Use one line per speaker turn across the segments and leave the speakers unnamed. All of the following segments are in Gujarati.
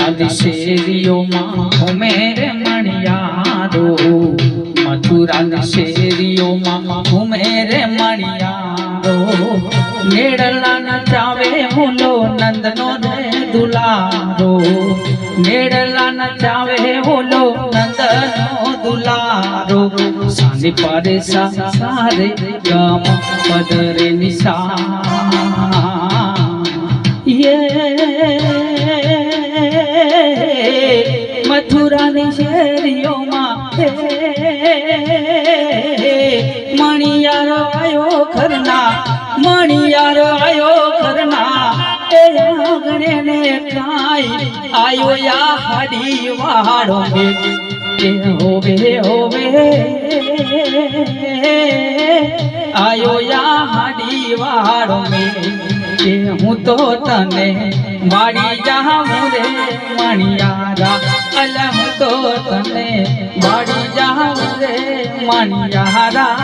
મથુરા શેરીઓમાં ઘૂમે રે મણિયારો, મથુરા શેરીઓમાં ઘૂમે રે મણિયારો, મેળલા નચાવે ભૂલો નંદનો રે દુલારો, મેળલા નચાવે ભૂલો નંદનો દુલારો, સાને પારે સારે ગમ પદરે નિશા મથુરાની શેરીઓમાં મણિયારો આયો ઘરના, મણિયારો આયો ઘરના, એ આંગણે ને કાઈ આયો યા હાડી વાળો એ હોવે હોવે આયો યા હાડી વાળો કે હું તો તને વાડી જાઉં રે મણિયારા, અલ હું તો તને વાડી જાઉં રે મણિયારા.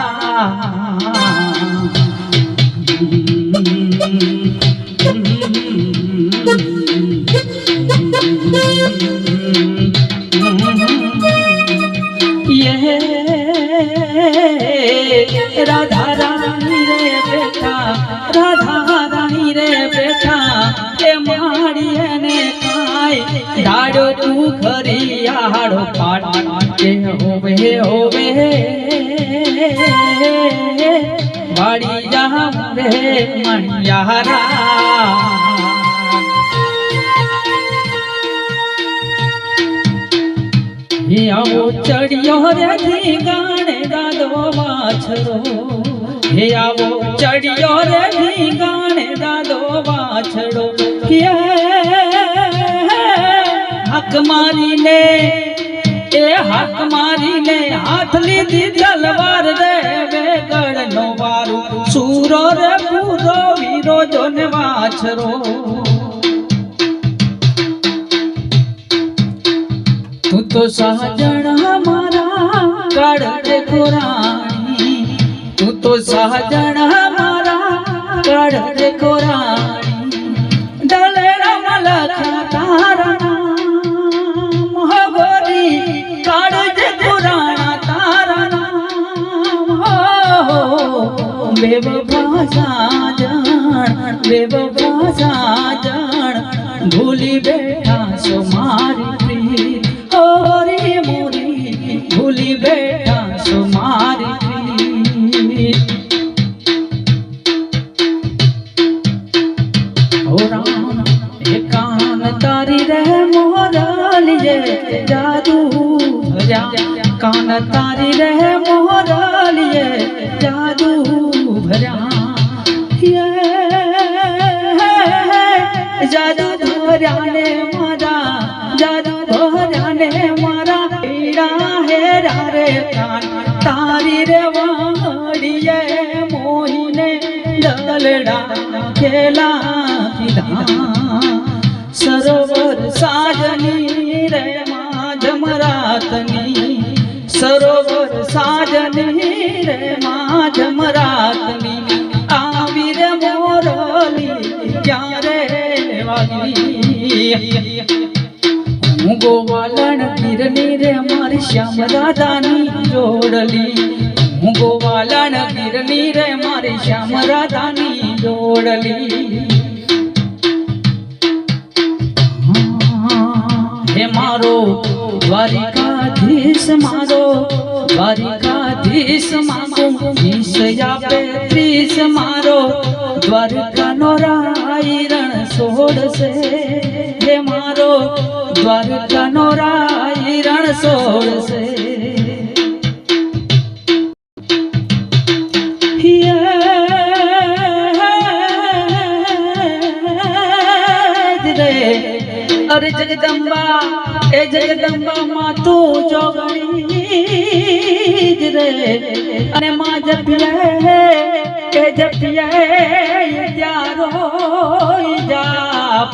રાધા રાણી રે બેઠા, રાધા રાણી રે બેઠા, એ માડી ને કાય દાડો તું ખરી આડો પાડ કે હોવે હોવે વાડી જામ રે મણિયારા. આવો ચડિયો રે ધીંગાણે દાદો વાછરો, હે આવો ચડિયો રે ધીંગાણે દાદો વાછડો, કે હક મારીને એ હક મારીને હાથ લીધી તલવાર રે વેગડનો વારો, સૂરો રે પૂરો વીરો જોને વાછરો. તું તો સહજણ હમારા કાળજે કોરાણી, તું તો સહજણ હમારા કાળજે કોરાણી, ડલેરા મલખા તારા નામ ગોરી કાળજે કોરાણા તારા નામ. બેવફા સાજણ, બેવફા સાજણ, ભૂલી બેઠા છો મારી પ્રીત, ભૂલી બેઠા છો મારી પ્રીત. ઓ રામ એ કાન તારી રે મોરલીએ જાદુ ભર્યા, કાન તારી રે મોરલીએ જાદુ ભર્યા, જાદુ ભર્યા ને મારા, જાદુ ભર્યા ને મારા, હેરા રે કાન તારી રે વાડીએ મોહીને દલડા ખેલા કીધા, સરોવર સાજની રે માં જમરાતની, સરોવર સાજની રે માં જમરાતની, આવી રે મોરલી ક્યારે વાગી. હું ગોવાલણ ગીરની રે મારી શ્યામ રાધાની જોડલી, હું ગોવાલણ ગીરની રે મારી શ્યામ રાધાની જોડલી. હે મારો દ્વારિકાધીશ, મારો દ્વારિકાધીશ માગો વીસ આપે 30, મારો દ્વારકાનો રાય રણ છોડશે, હે મારો દ્વારકાનો રાય રણ છોડશે. અરે જગદંબા એ જગદંબા માં તું જોગણી જ રે, અને માં જપિયે એ જપિયે ત્યારો જાપ,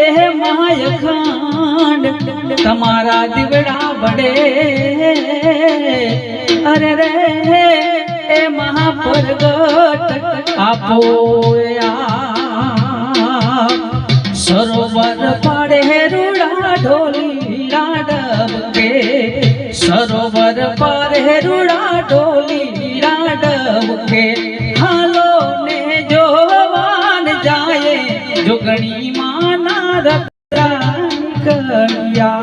એ મહાયખંડ તમારા દીવડા વડે, અરે રે એ મહાપરગટ આપો સરોવર પાડે રૂડા ઢોલીડા ડબકે સરોવર પાડે રૂડા ઢોલીડા ડબકે હાલો ને જોવાન જાય જોગણી માના રત્રા નીકળ્યા